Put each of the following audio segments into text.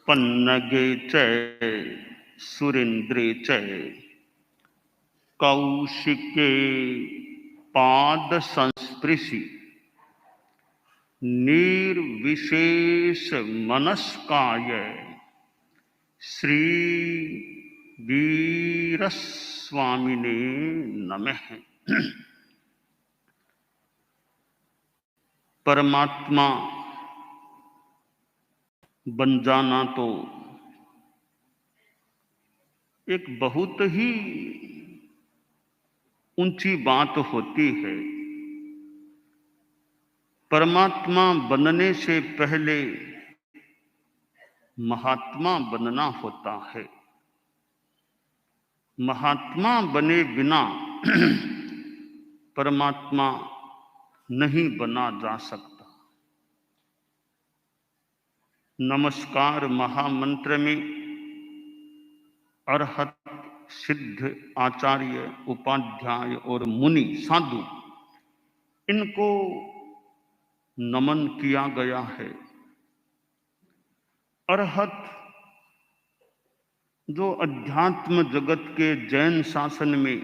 पन्नगे च सुरेन्द्रे च कौशिके पाद संस्पृशि निर्विशेष मनस्काय श्री वीरस्वामिने नमः। परमात्मा बन जाना तो एक बहुत ही ऊंची बात होती है। परमात्मा बनने से पहले महात्मा बनना होता है। महात्मा बने बिना परमात्मा नहीं बना जा सकता। नमस्कार महामंत्र में अरहत, सिद्ध, आचार्य, उपाध्याय और मुनि, साधु, इनको नमन किया गया है। अरहत जो अध्यात्म जगत के जैन शासन में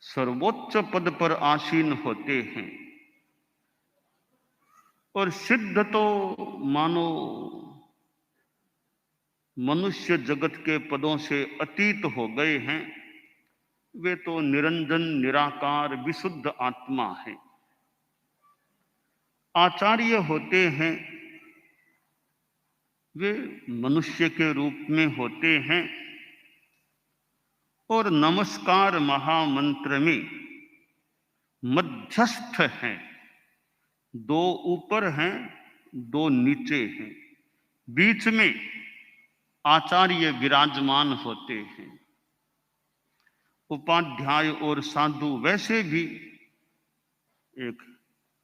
सर्वोच्च पद पर आसीन होते हैं, और सिद्ध तो मानो मनुष्य जगत के पदों से अतीत हो गए हैं। वे तो निरंजन, निराकार, विशुद्ध आत्मा है। आचार्य होते हैं, वे मनुष्य के रूप में होते हैं। और नमस्कार महामंत्र में मध्यस्थ हैं, दो ऊपर हैं, दो नीचे हैं, बीच में आचार्य विराजमान होते हैं। उपाध्याय और साधु वैसे भी एक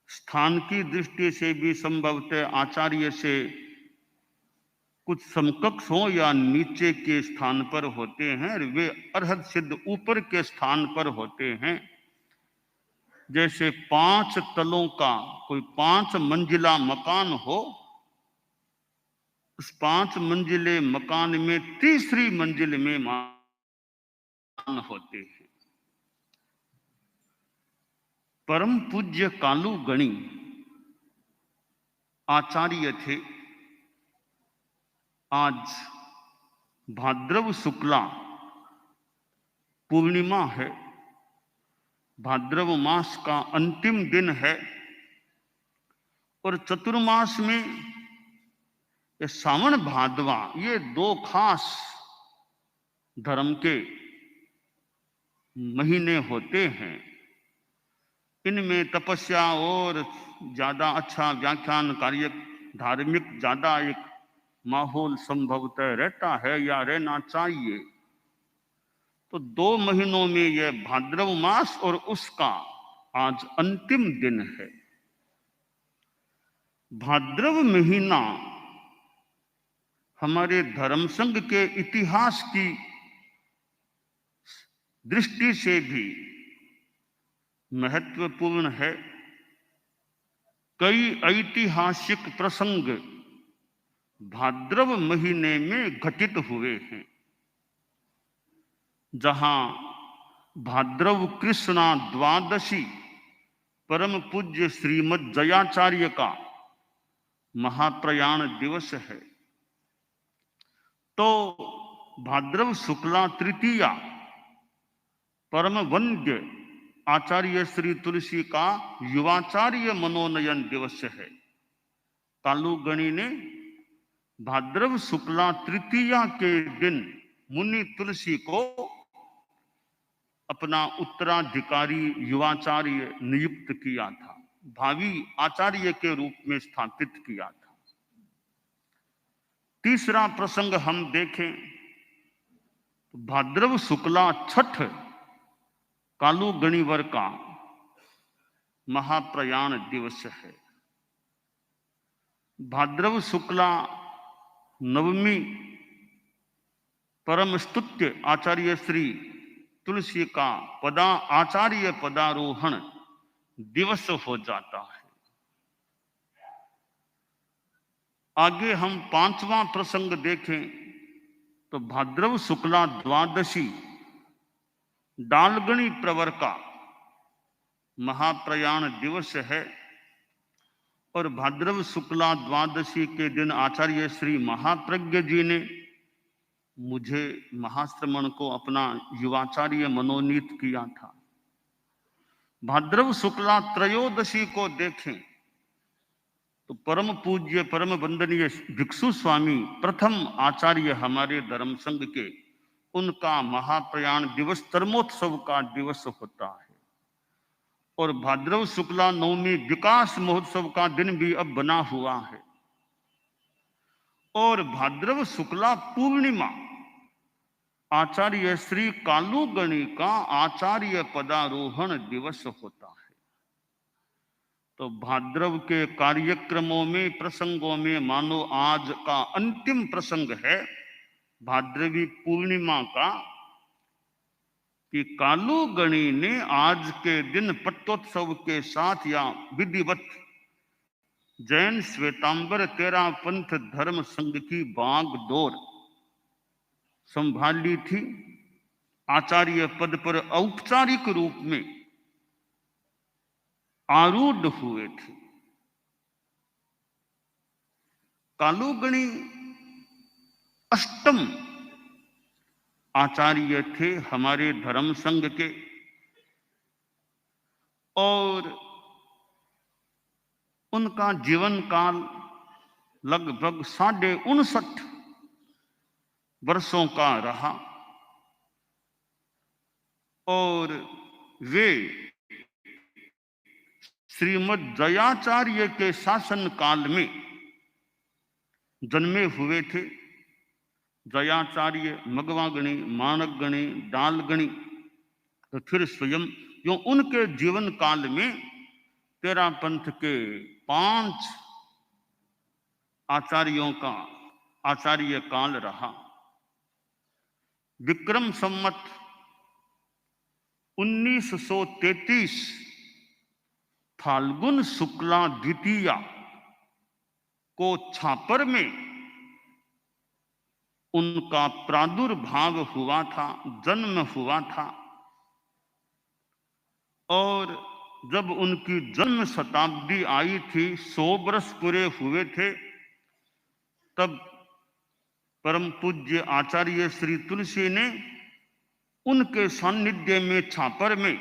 स्थान की दृष्टि से भी संभवतः आचार्य से कुछ समकक्ष हो या नीचे के स्थान पर होते हैं। वे अरहत सिद्ध ऊपर के स्थान पर होते हैं। जैसे 5 तलों का कोई 5 मंजिला मकान हो, उस 5 मंजिले मकान में तीसरी मंजिल में मान होते हैं। परम पूज्य कालू गणी आचार्य थे। आज भाद्रव शुक्ला पूर्णिमा है, भाद्रव मास का अंतिम दिन है। और चतुर्मास में ये सावन भादवा, ये 2 खास धर्म के महीने होते हैं। इनमें तपस्या और ज्यादा अच्छा व्याख्यान कार्य, धार्मिक ज्यादा एक माहौल संभवतः रहता है या रहना चाहिए। तो 2 महीनों में यह भाद्रव मास और उसका आज अंतिम दिन है। भाद्रव महीना हमारे धर्म संघ के इतिहास की दृष्टि से भी महत्वपूर्ण है। कई ऐतिहासिक प्रसंग भाद्रव महीने में घटित हुए हैं। जहां भाद्रव कृष्णा द्वादशी परम पूज्य श्रीमद जयाचार्य का महाप्रयाण दिवस है, तो भाद्रव शुक्ला तृतीया परम वंद्य आचार्य श्री तुलसी का युवाचार्य मनोनयन दिवस है। कालूगणी ने भाद्रव शुक्ला तृतीया के दिन मुनि तुलसी को अपना उत्तराधिकारी युवाचार्य नियुक्त किया था, भावी आचार्य के रूप में स्थापित किया था। तीसरा प्रसंग हम देखें तो भाद्रव शुक्ला छठ कालूगणीवर का महाप्रयाण दिवस है। भाद्रव शुक्ला नवमी परम स्तुत्य आचार्य श्री तुलसी का आचार्य पदारोहण दिवस हो जाता है। आगे हम 5वां प्रसंग देखें तो भाद्रव शुक्ला द्वादशी डालगणी प्रवर का महाप्रयाण दिवस है और भाद्रव शुक्ला द्वादशी के दिन आचार्य श्री महाप्रज्ञ जी ने मुझे महाश्रमण को अपना युवाचार्य मनोनीत किया था। भाद्रव शुक्ला त्रयोदशी को देखें तो परम पूज्य परम वंदनीय भिक्षु स्वामी प्रथम आचार्य हमारे धर्म संघ के, उनका महाप्रयाण दिवस धर्मोत्सव का दिवस होता है और भाद्रव शुक्ला नवमी विकास महोत्सव का दिन भी अब बना हुआ है और भाद्रव शुक्ला पूर्णिमा आचार्य श्री कालूगणी का आचार्य पदारोहण दिवस होता है। तो भाद्रव के कार्यक्रमों में प्रसंगों में मानो आज का अंतिम प्रसंग है भाद्रवी पूर्णिमा का कि कालूगणी ने आज के दिन पट्टोत्सव के साथ या विधिवत जैन श्वेतांबर तेरा पंथ धर्म संघ की बागडोर संभाली थी। आचार्य पद पर औपचारिक रूप में आरूढ़ हुए थे। कालूगणी अष्टम आचार्य थे हमारे धर्म संघ के और उनका जीवन काल लगभग 59 वर्षों का रहा और वे श्रीमद जयाचार्य के शासन काल में जन्मे हुए थे। जयाचार्य मगवागणी, मानकगणी, डालगणी तो फिर स्वयं जो उनके जीवन काल में तेरा पंथ के 5 आचार्यों का आचार्य काल रहा। विक्रम संवत 1933 फाल्गुन शुक्ला द्वितीया को छापर में उनका प्रादुर्भाव हुआ था, जन्म हुआ था और जब उनकी जन्म शताब्दी आई थी, 100 वर्ष पूरे हुए थे, तब परम पूज्य आचार्य श्री तुलसी ने उनके सानिध्य में छापर में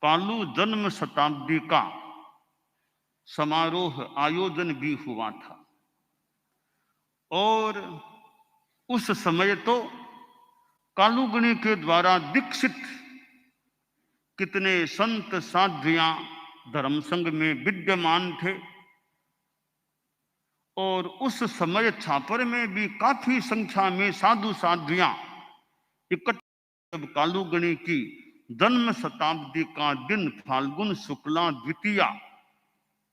कालू जन्म शताब्दी का समारोह आयोजन भी हुआ था और उस समय तो कालूगणी के द्वारा दीक्षित कितने संत साध्वियां धर्म संघ में विद्यमान थे और उस समय छापर में भी काफी संख्या में साधु साध्वियां इकट्ठे कालूगणी की जन्म शताब्दी का दिन फाल्गुन शुक्ला द्वितीया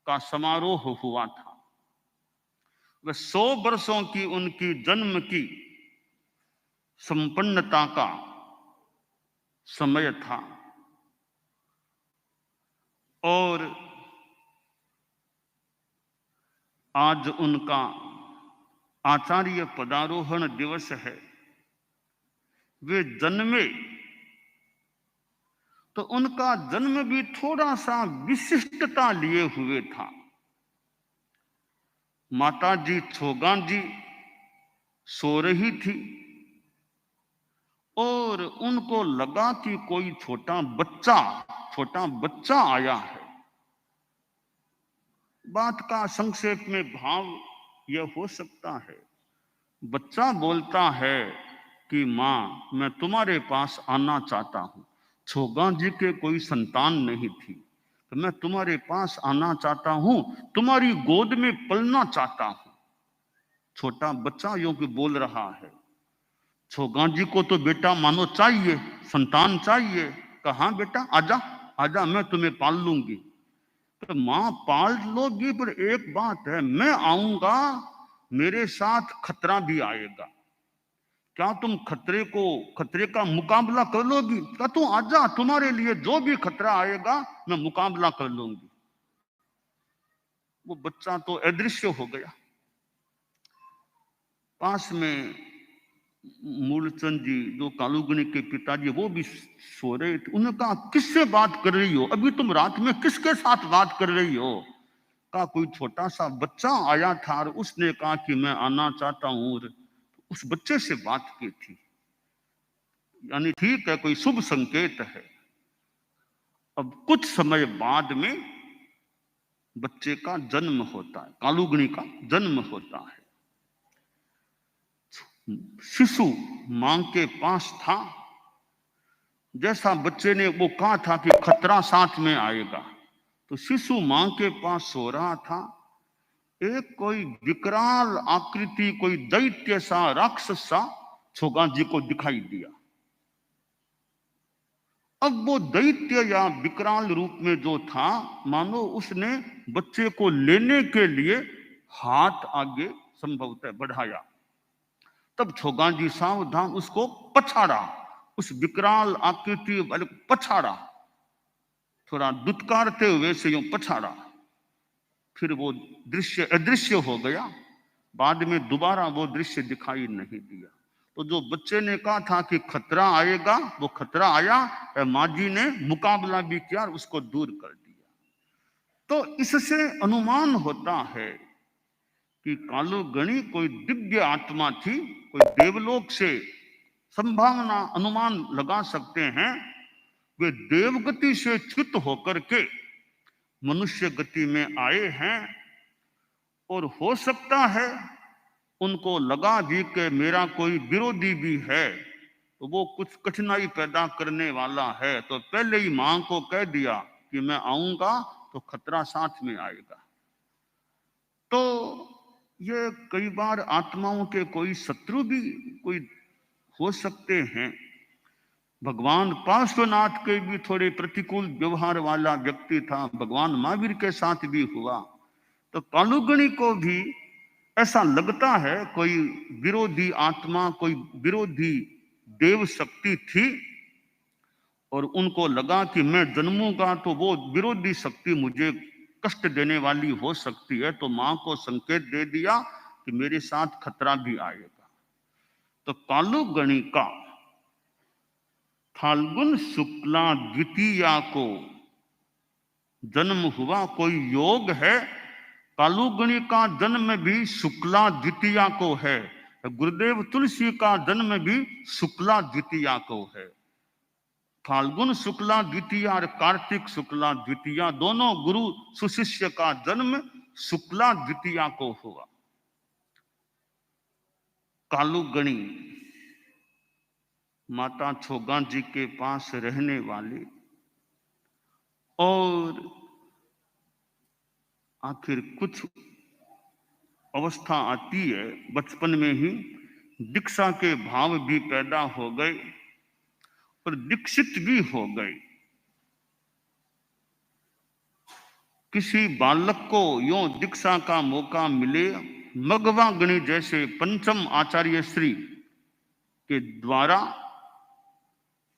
का समारोह हुआ था। वह 100 वर्षों की उनकी जन्म की संपन्नता का समय था और आज उनका आचार्य पदारोहण दिवस है। वे जन्मे तो उनका जन्म भी थोड़ा सा विशिष्टता लिए हुए था। माता जी छोगा जी सो रही थी और उनको लगा कि कोई छोटा बच्चा आया है। बात का संक्षेप में भाव यह हो सकता है, बच्चा बोलता है कि माँ मैं तुम्हारे पास आना चाहता हूँ। छोगा जी के कोई संतान नहीं थी तो मैं तुम्हारे पास आना चाहता हूँ, तुम्हारी गोद में पलना चाहता हूँ। छोटा बच्चा यूं कि बोल रहा है। छोगा जी को तो बेटा मानो चाहिए, संतान चाहिए। कहा बेटा आजा आजा, मैं तुम्हें पाल लूंगी। तो माँ पाल लोगी, पर एक बात है, मैं आऊंगा मेरे साथ खतरा भी आएगा। क्या तुम खतरे का मुकाबला कर लोगी? क्या तू आजा, तुम्हारे लिए जो भी खतरा आएगा मैं मुकाबला कर लूंगी। वो बच्चा तो अदृश्य हो गया। पास में मूलचंद जी जो कालूगणी के पिताजी वो भी सो रहे थे। उन्होंने कहा किससे बात कर रही हो, अभी तुम रात में किसके साथ बात कर रही हो? कहा कोई छोटा सा बच्चा आया था और उसने कहा कि मैं आना चाहता हूं, और उस बच्चे से बात की थी। यानी ठीक है, कोई शुभ संकेत है। अब कुछ समय बाद में बच्चे का जन्म होता है, कालूगणी का जन्म होता है। शिशु मां के पास था। जैसा बच्चे ने वो कहा था कि खतरा साथ में आएगा, तो शिशु मां के पास सो रहा था। एक कोई विकराल आकृति, कोई दैत्य सा, राक्षस सा छोगा जी को दिखाई दिया। अब वो दैत्य या विकराल रूप में जो था, मानो उसने बच्चे को लेने के लिए हाथ आगे संभवतः बढ़ाया। तब छोगा जी सावधान उसको पछाड़ा, उस विकराल आकृति वाले पछाड़ा, थोड़ा दुत्कारते हुए से यूं पछाड़ा। फिर वो दृश्य अदृश्य हो गया। बाद में दोबारा वो दृश्य दिखाई नहीं दिया। तो जो बच्चे ने कहा था कि खतरा आएगा, वो खतरा आया। माँ जी ने मुकाबला भी किया और उसको दूर कर दिया। तो इससे अनुमान होता है कि कालूगणी कोई दिव्य आत्मा थी, कोई देवलोक से। संभावना अनुमान लगा सकते हैं वे देवगति से च्युत होकर के मनुष्य गति में आए हैं। और हो सकता है उनको लगा भी कि मेरा कोई विरोधी भी है, तो वो कुछ कठिनाई पैदा करने वाला है, तो पहले ही मां को कह दिया कि मैं आऊंगा तो खतरा साथ में आएगा। तो ये कई बार आत्माओं के कोई शत्रु भी कोई हो सकते हैं। भगवान पार्श्वनाथ के भी थोड़े प्रतिकूल व्यवहार वाला व्यक्ति था, भगवान महावीर के साथ भी हुआ। तो कालूगणी को भी ऐसा लगता है कोई विरोधी आत्मा, कोई विरोधी देव शक्ति थी, और उनको लगा कि मैं जन्मूंगा तो वो विरोधी शक्ति मुझे कष्ट देने वाली हो सकती है, तो मां को संकेत दे दिया कि मेरे साथ खतरा भी आएगा। तो कालूगणी का फाल्गुन शुक्ला द्वितीया को जन्म हुआ। कोई योग है, कालूगणी का जन्म भी शुक्ला द्वितीया को है। गुरुदेव तुलसी का जन्म भी शुक्ला द्वितीया को है। फाल्गुन शुक्ला द्वितीया और कार्तिक शुक्ला द्वितीया, दोनों गुरु सुशिष्य का जन्म शुक्ला द्वितीया को हुआ। कालूगणी माता छोगा जी के पास रहने वाली, और आखिर कुछ अवस्था आती है बचपन में ही, दीक्षा के भाव भी पैदा हो गए और दीक्षित भी हो गए। किसी बालक को यो दीक्षा का मौका मिले, मगवागणी जैसे पंचम आचार्य श्री के द्वारा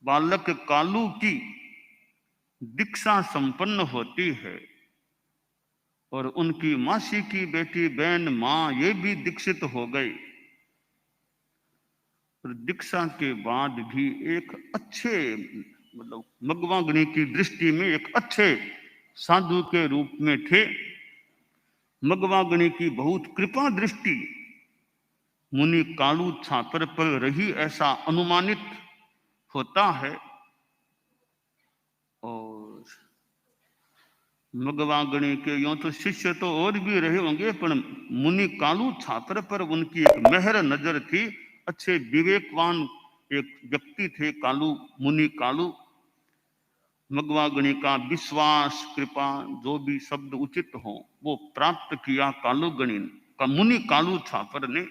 बालक कालू की दीक्षा संपन्न होती है, और उनकी मासी की बेटी बहन मां ये भी दीक्षित हो गई। और दीक्षा के बाद भी एक अच्छे, मतलब मगवागणी की दृष्टि में एक अच्छे साधु के रूप में थे। मगवागणी की बहुत कृपा दृष्टि मुनि कालू छापर पर रही, ऐसा अनुमानित होता है। और मगवागणी के यूं तो शिष्य तो और भी रहे होंगे, पर मुनि कालू छात्र पर उनकी एक मेहर नजर थी। अच्छे विवेकवान एक व्यक्ति थे कालू, मुनि कालू। मगवागणी का विश्वास, कृपा, जो भी शब्द उचित हो, वो प्राप्त किया कालूगणी का मुनि कालू छापर ने।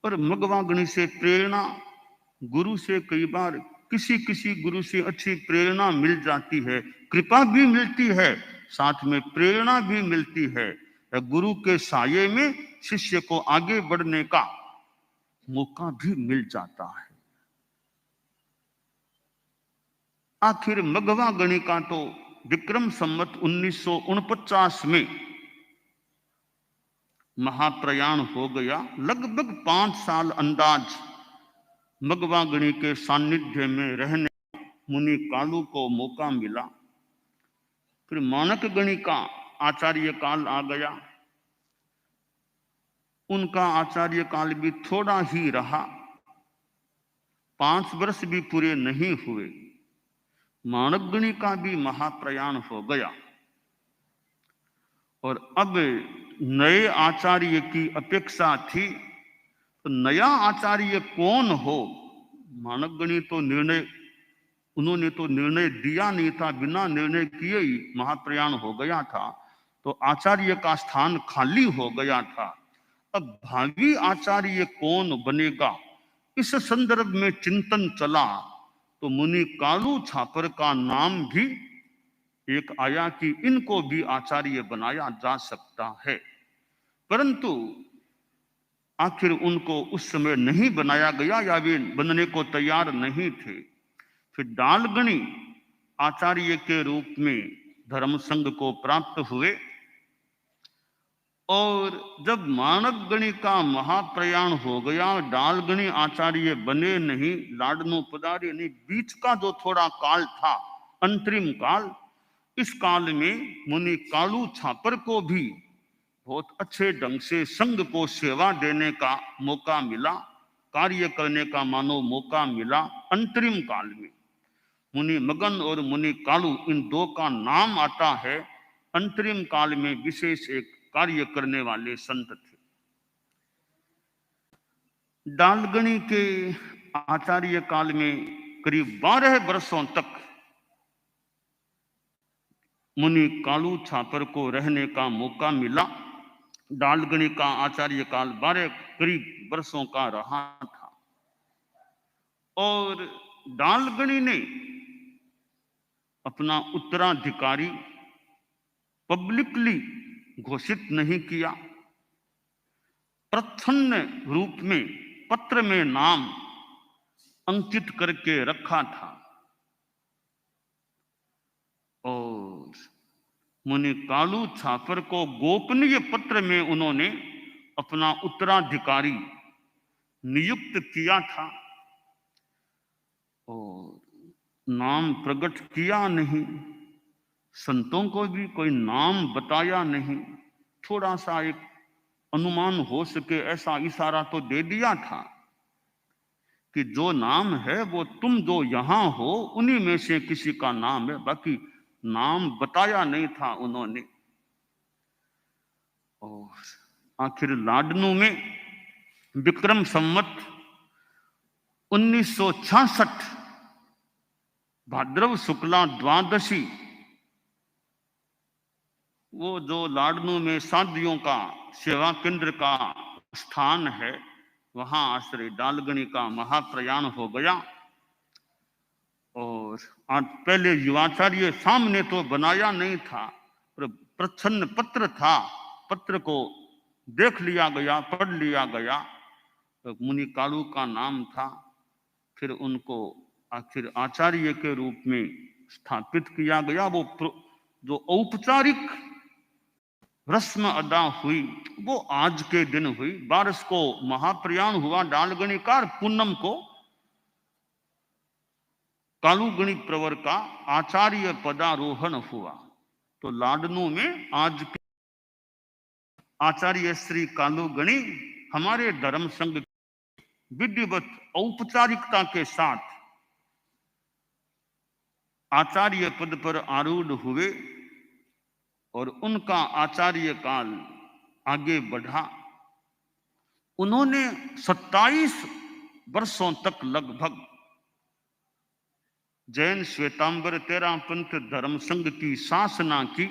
और मगवागणी से प्रेरणा, गुरु से कई बार किसी किसी गुरु से अच्छी प्रेरणा मिल जाती है, कृपा भी मिलती है, साथ में प्रेरणा भी मिलती है। गुरु के साये में शिष्य को आगे बढ़ने का मौका भी मिल जाता है। आखिर मगवागणी का तो विक्रम संवत 1949 में महाप्रयाण हो गया। लगभग 5 साल अंदाज मगवा गणी के सानिध्य में रहने मुनि कालू को मौका मिला। फिर मानक गणी का आचार्य काल आ गया। उनका आचार्य काल भी थोड़ा ही रहा, 5 वर्ष भी पूरे नहीं हुए। मानक गणी का भी महाप्रयाण हो गया और अब नए आचार्य की अपेक्षा थी। तो नया आचार्य कौन हो? मानक गणी तो उन्होंने तो निर्णय दिया नहीं था, बिना निर्णय किए ही महाप्रयाण हो गया था, तो आचार्य का स्थान खाली हो गया था। अब भावी आचार्य कौन बनेगा, इस संदर्भ में चिंतन चला तो मुनि कालू छापर का नाम भी एक आया कि इनको भी आचार्य बनाया जा सकता है। परंतु आखिर उनको उस समय नहीं बनाया गया या वे बनने को तैयार नहीं थे। फिर डालगणी आचार्य के रूप में धर्म संघ को प्राप्त हुए और जब मानक गणी का महाप्रयाण हो गया, डालगणी आचार्य बने नहीं, लाडनू पधारे नहीं, बीच का जो थोड़ा काल था, अंतरिम काल, इस काल में मुनि कालू छापर को भी बहुत अच्छे ढंग से संघ को सेवा देने का मौका मिला, कार्य करने का मानो मौका मिला। अंतरिम काल में मुनि मगन और मुनि कालू, इन दो का नाम आता है। अंतरिम काल में विशेष एक कार्य करने वाले संत थे। डालगणी के आचार्य काल में करीब 12 वर्षों तक मुनि कालू छापर को रहने का मौका मिला। डालगणी का आचार्य काल 12 करीब वर्षों का रहा था और डालगणी ने अपना उत्तराधिकारी पब्लिकली घोषित नहीं किया, प्रच्छन्न रूप में पत्र में नाम अंकित करके रखा था और मुनि कालू छापर को गोपनीय पत्र में उन्होंने अपना उत्तराधिकारी नियुक्त किया था और नाम प्रकट किया नहीं, संतों को भी कोई नाम बताया नहीं, थोड़ा सा एक अनुमान हो सके ऐसा इशारा तो दे दिया था कि जो नाम है वो तुम जो यहां हो उन्हीं में से किसी का नाम है, बाकी नाम बताया नहीं था उन्होंने। और आखिर लाडनू में विक्रम संवत 1966 भाद्रव शुक्ला द्वादशी, वो जो लाडनू में साधियों का सेवा केंद्र का स्थान है, वहां आश्रय डालगणी का महाप्रयाण हो गया और आज पहले युवाचार्य सामने तो बनाया नहीं था, पर प्रच्छन्न पत्र था, पत्र को देख लिया गया, पढ़ लिया गया, तो मुनि कालू का नाम था। फिर उनको आखिर आचार्य के रूप में स्थापित किया गया। वो जो औपचारिक रस्म अदा हुई वो आज के दिन हुई। 12 को महाप्रयाण हुआ डालगणी का, पूनम को कालूगणी प्रवर का आचार्य पदारोहण हुआ। तो लाडनू में आज के आचार्य श्री कालूगणी हमारे धर्म संघ विधिवत औपचारिकता के साथ आचार्य पद पर आरूढ़ हुए और उनका आचार्य काल आगे बढ़ा। उन्होंने 27 वर्षों तक लगभग जैन श्वेतांबर 13 पंथ धर्म संघ की शासना की,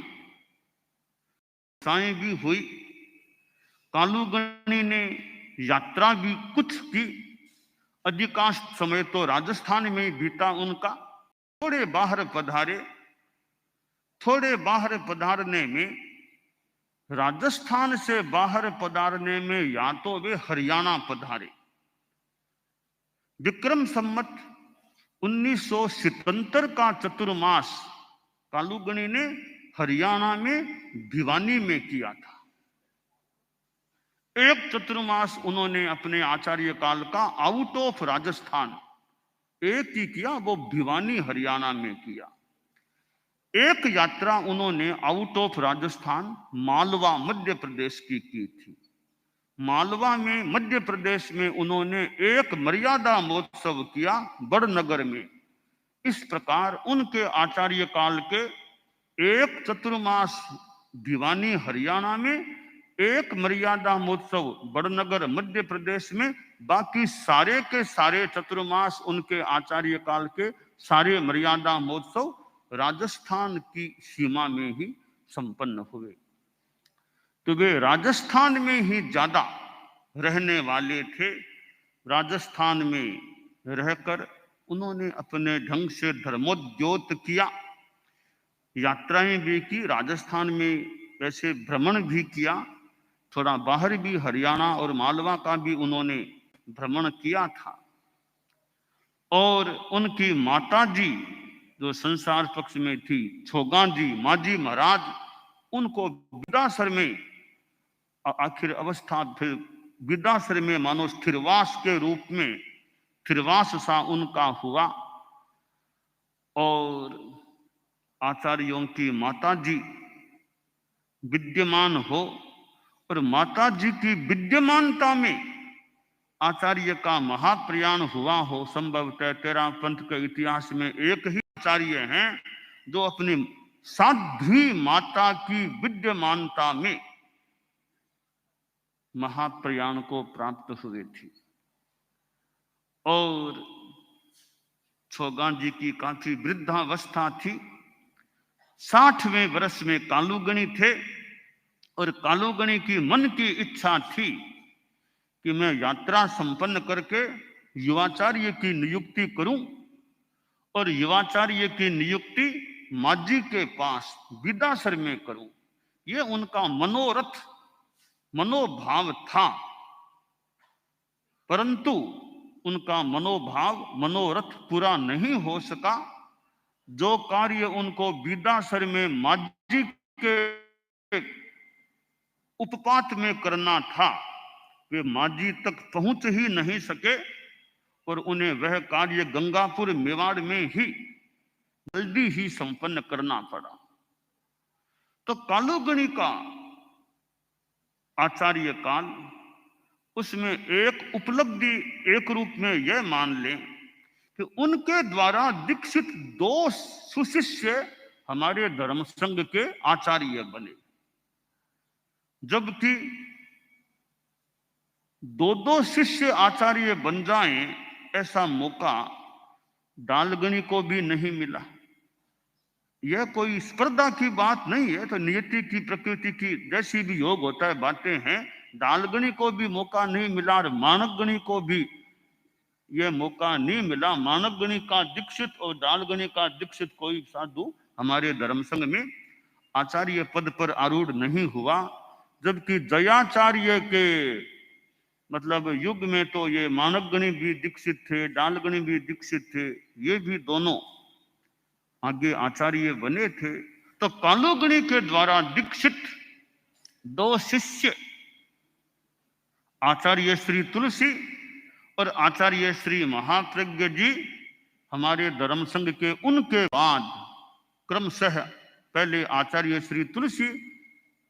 साएं भी हुई। कालूगणी ने यात्रा भी कुछ की, अधिकांश समय तो राजस्थान में बीता उनका। थोड़े बाहर पधारे, थोड़े बाहर पधारने में, राजस्थान से बाहर पधारने में या तो वे हरियाणा पधारे। विक्रम संवत 1977 का चतुर्मास कालूगणी ने हरियाणा में भिवानी में किया था। एक चतुर्मास उन्होंने अपने आचार्य काल का आउट ऑफ राजस्थान एक ही किया, वो भिवानी हरियाणा में किया। एक यात्रा उन्होंने आउट ऑफ राजस्थान मालवा मध्य प्रदेश की थी। मालवा में मध्य प्रदेश में उन्होंने एक मर्यादा महोत्सव किया बड़नगर में। इस प्रकार उनके आचार्य काल के एक चतुर्मास भिवानी हरियाणा में, एक मर्यादा महोत्सव बड़नगर मध्य प्रदेश में, बाकी सारे के सारे चतुर्मास उनके आचार्य काल के सारे मर्यादा महोत्सव राजस्थान की सीमा में ही संपन्न हुए। तो वे राजस्थान में ही ज्यादा रहने वाले थे। राजस्थान में रहकर उन्होंने अपने ढंग से धर्मोद्योत किया, यात्राएं भी की, राजस्थान में वैसे भ्रमण भी किया, थोड़ा बाहर भी हरियाणा और मालवा का भी उन्होंने भ्रमण किया था। और उनकी माता जी जो संसार पक्ष में थी, छोगा जी, माजी महाराज, उनको विदासर में आखिर अवस्था फिर विदासर में मानो स्थिरवास के रूप में स्थिरवास सा उनका हुआ। और आचार्यों की माता जी विद्यमान हो, और माता जी की विद्यमानता में आचार्य का महाप्रयाण हुआ हो। संभवतः तेरा पंथ के इतिहास में एक ही आचार्य हैं जो अपनी साध्वी माता की विद्यमानता में महाप्रयाण को प्राप्त हुए थे। और छोगा जी की काफी वृद्धावस्था थी, 60वें वर्ष में कालूगणी थे, और कालूगणी की मन की इच्छा थी कि मैं यात्रा संपन्न करके युवाचार्य की नियुक्ति करूं, और युवाचार्य की नियुक्ति माजी के पास विदासर में करूं। ये उनका मनोभाव था, परंतु उनका मनोरथ पूरा नहीं हो सका। जो कार्य उनको विदासर में माजी के उपपात में करना था, वे माजी तक पहुंच ही नहीं सके, और उन्हें वह कार्य गंगापुर मेवाड़ में ही जल्दी ही संपन्न करना पड़ा। तो कालूगणी का आचार्य काल, उसमें एक उपलब्धि एक रूप में यह मान लें कि उनके द्वारा दीक्षित 2 सुशिष्य हमारे धर्म संघ के आचार्य बने, जबकि 2 शिष्य आचार्य बन जाएं ऐसा मौका डालगणी को भी नहीं मिला। यह कोई स्पर्धा की बात नहीं है, तो नियति की प्रकृति की जैसी भी योग होता है बातें हैं। डालगणी को भी मौका नहीं मिला और मानवगणी को भी यह मौका नहीं मिला। मानवगणी का दीक्षित और डालगणी का दीक्षित कोई साधु हमारे धर्म संघ में आचार्य पद पर आरूढ़ नहीं हुआ, जबकि जयाचार्य के मतलब युग में तो ये मानवगणी भी दीक्षित थे, डालगणी भी दीक्षित थे, ये भी दोनों आगे आचार्य बने थे। तो कालूगणी के द्वारा दीक्षित 2 शिष्य आचार्य श्री तुलसी और आचार्य श्री महाप्रज्ञ जी हमारे धर्म संघ के, उनके बाद क्रमशः पहले आचार्य श्री तुलसी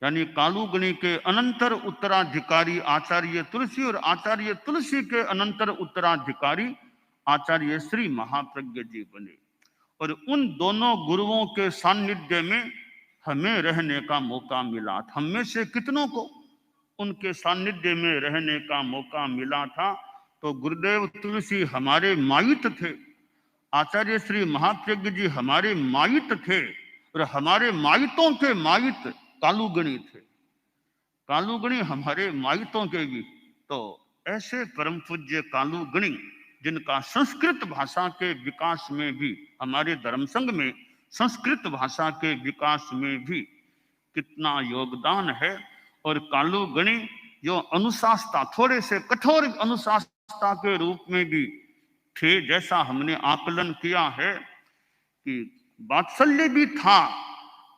यानी कालूगणी के अनंतर उत्तराधिकारी आचार्य तुलसी, और आचार्य तुलसी के अनंतर उत्तराधिकारी आचार्य श्री महाप्रज्ञ जी बने। और उन दोनों गुरुओं के सानिध्य में हमें रहने का मौका मिला था। हम में से कितनों को उनके सानिध्य में रहने का मौका मिला था? तो गुरुदेव तुलसी हमारे माइत थे, आचार्य श्री महाप्रज्ञ जी हमारे माइत थे, और हमारे माइतों के माइत कालूगणी थे। कालूगणी हमारे माइतों के भी। तो ऐसे परम पूज्य कालूगणी जिनका संस्कृत भाषा के विकास में भी, हमारे धर्म संघ में संस्कृत भाषा के विकास में भी कितना योगदान है। और कालूगणी जो अनुशास्ता, थोड़े से कठोर अनुशास्ता के रूप में भी थे, जैसा हमने आकलन किया है कि वात्सल्य भी था,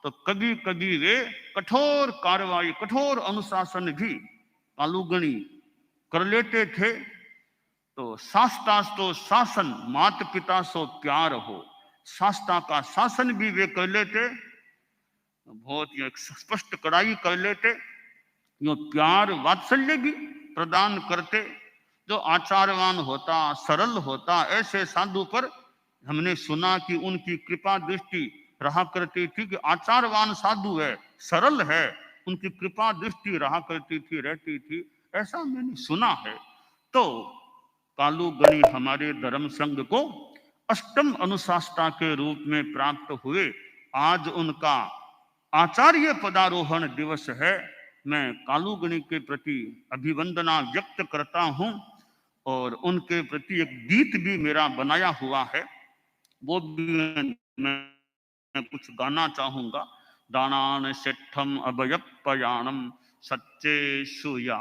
तो कभी कभी वे कठोर कार्रवाई, कठोर अनुशासन भी कालूगणी कर लेते थे। तो शास्ता तो शासन, मात पिता सो प्यार हो, शास्ता का शासन भी वे कर लेते, बहुत ही स्पष्ट कड़ाई कर लेते, यो प्यार वात्सल्य भी प्रदान करते। जो आचारवान होता, सरल होता, ऐसे साधु पर हमने सुना कि उनकी कृपा दृष्टि रहा करती थी कि आचारवान साधु है, सरल है, उनकी कृपा दृष्टि रहा करती थी, रहती थी, ऐसा मैंने सुना है। तो कालूगणी हमारे धर्म संघ को अष्टम अनुशासता के रूप में प्राप्त हुए। आज उनका आचार्य पदारोहण दिवस है। मैं कालूगणी के प्रति अभिवंदना व्यक्त करता हूं और उनके प्रति एक गीत भी मेरा बनाया हुआ है, वो भी मैं कुछ गाना चाहूंगा। दानान सेठम अभयपयाणम सच्चेषु या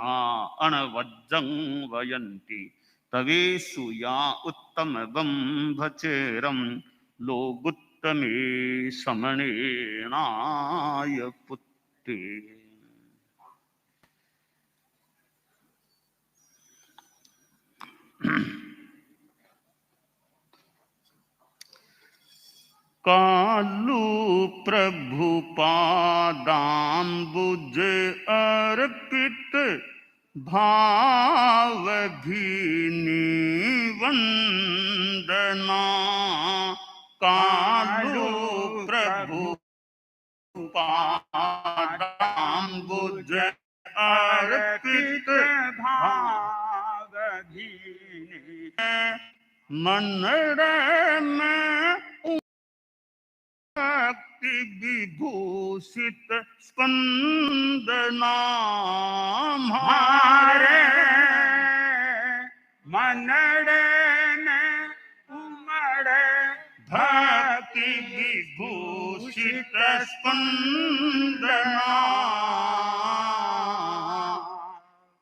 अणवज्जं वयन्ति तवेषु या उत्तम बंभचेरम लोगुत्तमे समणेनाय पुत्ते। कालू प्रभु पादाम्बुज अर्पित भाव भीनी वंदना। कालू प्रभु पादाम्बुज अर्पित भाव भीनी मनरे में भक्ति विभूषित स्पंदना। हमारे मनड़े में उमड़े भक्ति विभूषित स्पंदना।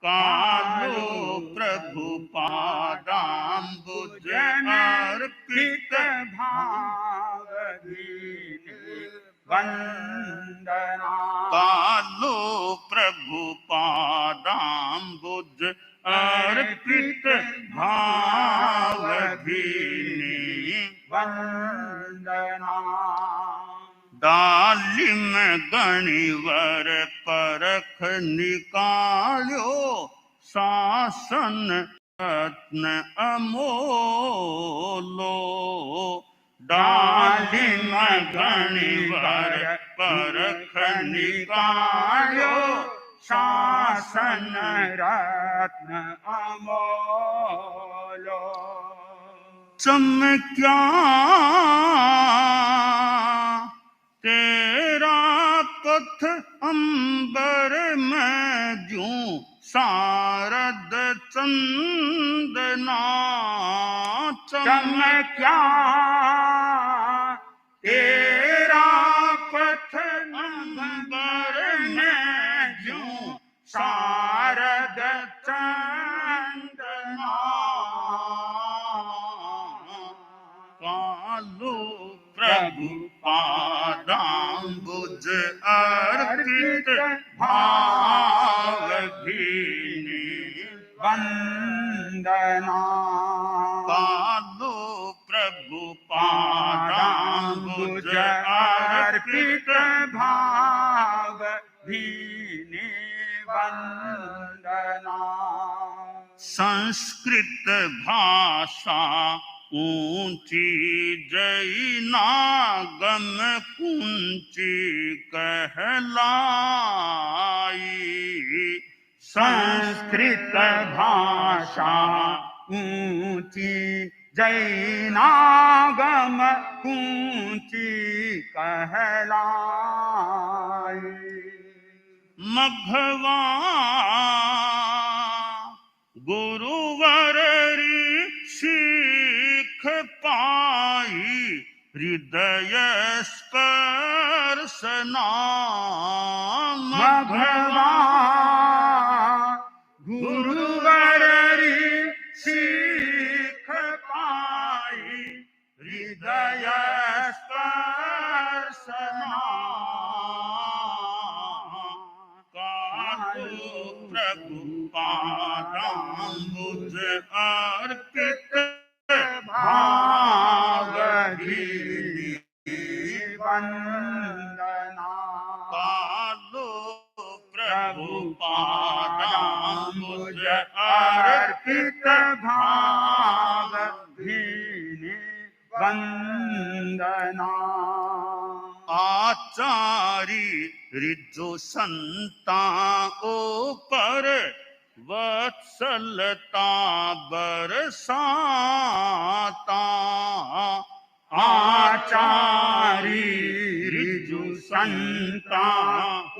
कालो प्रभु पादाम्बुज अर्पित भाव वंदना। कालो प्रभु पादाम्बुज अर्पित भाव भीनी वंदना। डाली में गणिवर परख निकालो शासन रत्न अमोलो। डाली में गणिवर परख निकालो शासन रत्न अमोलो। चमक्या तेरा पथ अंबर में जूं शारद चंदना। चमक्या तेरा पथ अंबर में जूं शारद चंदना। कालो प्रभु पादाम्बुज अर्पित भाव भीनी वंदना। कालो प्रभु पादाम्बुज अर्पित भाव भीनी वंदना। संस्कृत भाषा ऊंची जैनागम कुंची कहलाई। संस्कृत भाषा ऊंची जैनागम कुंची कहलाई। मघवा गुरुवर सीख पाई हृदय स्पर्शना। मघवा गुरुवर सीख पाई हृदय स्पर्शना। कालो प्रभु पादाम्बुज अर्पित भावहीनी वंदना। कालो प्रभु पादाम्बुज अर्पित भावहीनी वंदना। आचारी रिजु संताओं पर वत्सलता बरसाता। आचारी रिजु संता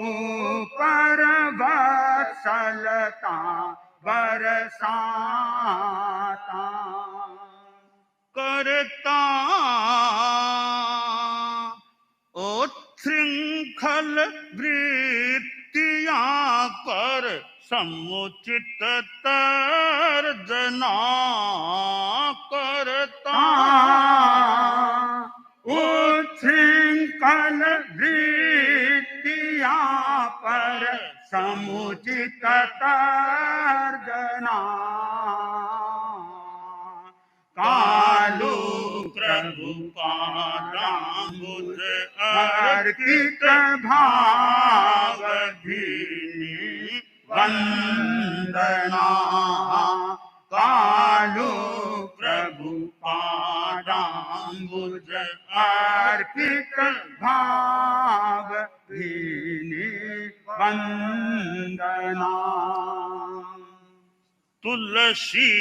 ऊपर वत्सलता बरसाता। करता उच्छृंखल वृत्तियां पर समुचित तर्जना। करता उच्छृंखल वृत्तियां पर समुचित तर्जना। कालो प्रभु पादाम्बुज अर्पित भावहीनी वंदना। कालो प्रभु पादाम्बुज अर्पित भावहीनी वंदना। तुलसी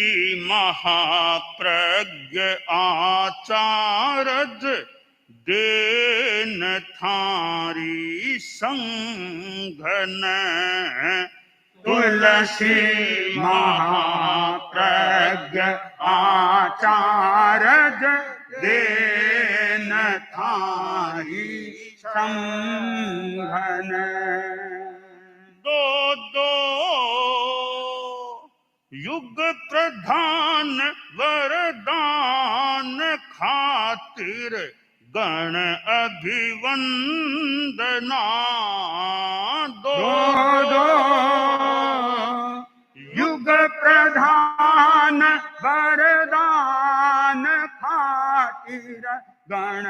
महाप्रज्ञ आचारज देन थारी संघन। तुलसी महाप्रज्ञ आचारज देन थारी संघन। दो दो युग प्रधान वरदान खातिर गण अभिवंदना। दो दो युग प्रधान वरदान खातिर गण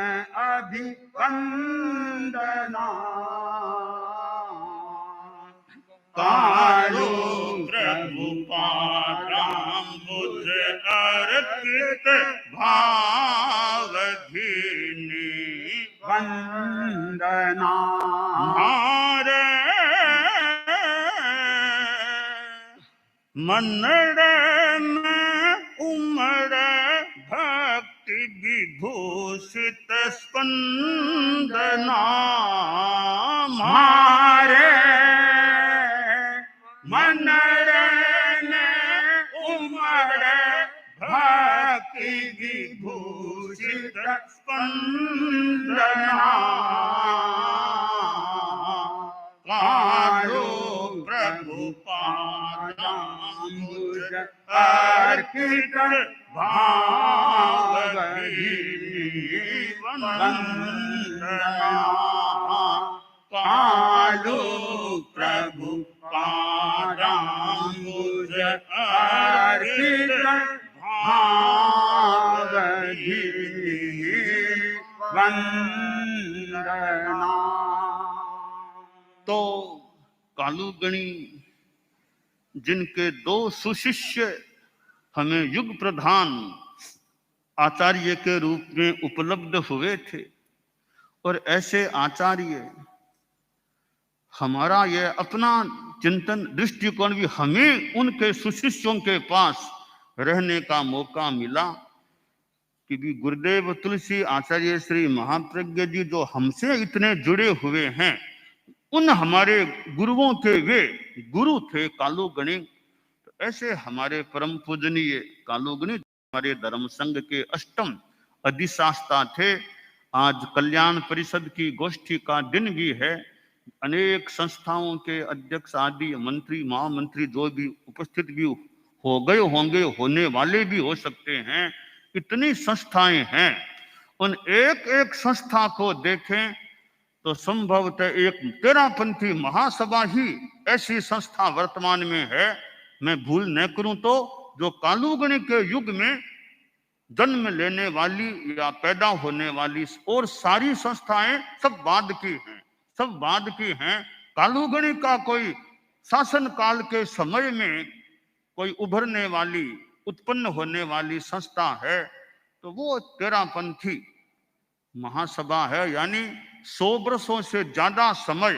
अभिवंदना। कालो प्रभु पादाम्बुज अर्पित भावहीनी वंदना। मारे मनड़े में उमड़े भक्ति विभूषित स्पंदना। मारे मनड़े में उमड़े भक्ति विभूषित स्पंदना। कालो प्रभु पादाम्बुज अर्पित भावहीनी वंदना। कालो प्रभु पादाम्बुज अर्पित भावहीनी वंदना। तो कालूगणी जिनके दो सुशिष्य हमें युग प्रधान आचार्य के रूप में उपलब्ध हुए थे, और ऐसे आचार्य हमारा यह अपना चिंतन दृष्टिकोण भी हमें उनके सुशिष्यों के पास रहने का मौका मिला कि भी गुरुदेव तुलसी आचार्य श्री महाप्रज्ञ जी जो हमसे इतने जुड़े हुए हैं, उन हमारे गुरुओं के वे गुरु थे कालूगणी। तो ऐसे हमारे परम पूजनीय कालूगणी हमारे धर्म संघ के अष्टम अधिशास्ता थे। आज कल्याण परिषद की गोष्ठी का दिन भी है। अनेक संस्थाओं के अध्यक्ष आदि मंत्री महामंत्री जो भी उपस्थित भी हो गए होंगे, होने वाले भी हो सकते हैं। इतनी संस्थाएं हैं, उन एक एक संस्था को देखें तो संभवतः एक तेरापंथी महासभा ही ऐसी संस्था वर्तमान में है मैं भूल न करूं तो जो कालूगणी के युग में जन्म लेने वाली या पैदा होने वाली और सारी संस्थाएं सब बाद की हैं, सब बाद की हैं। कालूगणी का कोई शासन काल के समय में कोई उभरने वाली उत्पन्न होने वाली संस्था है तो वो तेरापंथी महासभा है। यानी 100 वर्षों से ज्यादा समय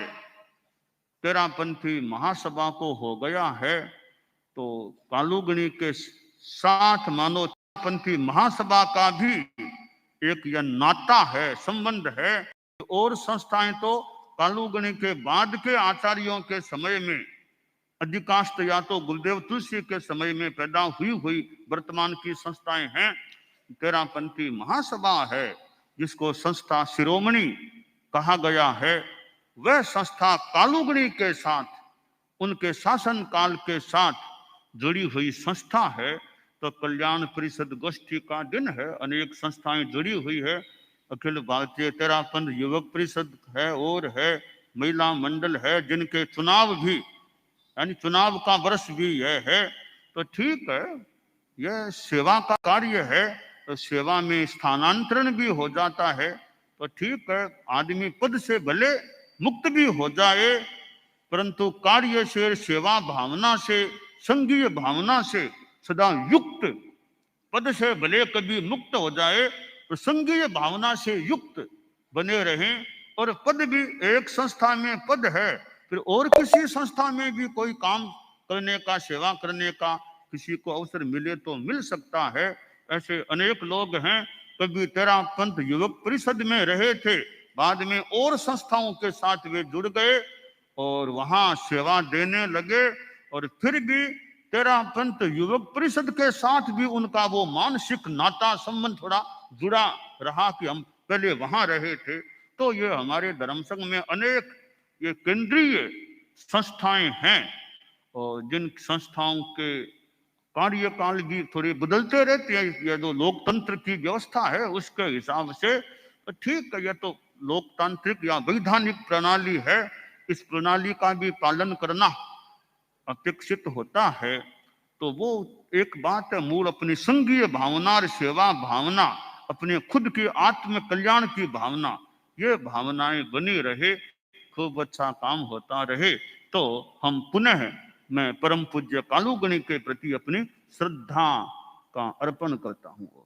तेरापंथी महासभा को हो गया है। तो कालूगणी के साथ मानो तेरापंथी महासभा का भी एक यह नाता है, संबंध है। और संस्थाएं तो कालूगणी के बाद के आचार्यों के समय में अधिकांश या तो गुरुदेव तुलसी के समय में पैदा हुई वर्तमान की संस्थाएं हैं। तेरापंथी महासभा है जिसको संस्था शिरोमणि कहा गया है। वह संस्था कालूगणी के साथ उनके शासन काल के साथ जुड़ी हुई संस्था है। तो कल्याण परिषद गोष्ठी का दिन है, अनेक संस्थाएं जुड़ी हुई है। अखिल भारतीय तेरापंथ युवक परिषद है और है, महिला मंडल है, जिनके चुनाव भी यानी चुनाव का वर्ष भी यह है। तो ठीक है, यह सेवा का कार्य है, तो सेवा में स्थानांतरण भी हो जाता है। तो ठीक है, आदमी पद से भले मुक्त भी हो जाए परंतु कार्य से, सेवा भावना से, संघीय भावना से सदा युक्त, पद से भले कभी मुक्त हो जाए तो संघीय भावना से युक्त बने रहें। और पद भी एक संस्था में पद है, फिर और किसी संस्था में भी कोई काम करने का, सेवा करने का किसी को अवसर मिले तो मिल सकता है। ऐसे अनेक लोग हैं, कभी तेरापंथ युवक परिषद में रहे थे, बाद में और संस्थाओं के साथ वे जुड़ गए और वहां सेवा देने लगे। और फिर भी तेरापंथ युवक परिषद के साथ भी उनका वो मानसिक नाता संबंध थोड़ा जुड़ा रहा कि हम पहले वहां रहे थे। तो ये हमारे धर्म संघ में अनेक ये केंद्रीय संस्थाएं हैं और जिन संस्थाओं के कार्यकाल भी थोड़े बदलते रहते हैं। यह जो लोकतंत्र की व्यवस्था है उसके हिसाब से तो ठीक है, यह तो लोकतांत्रिक या वैधानिक प्रणाली है, इस प्रणाली का भी पालन करना अपेक्षित होता है। तो वो एक बात है, मूल अपनी संघीय भावना और सेवा भावना, अपने खुद की आत्म कल्याण की भावना, ये भावनाएं बनी रहे, खूब अच्छा काम होता रहे। तो हम पुनः मैं परम पूज्य कालूगणी के प्रति अपनी श्रद्धा का अर्पण करता हूँ।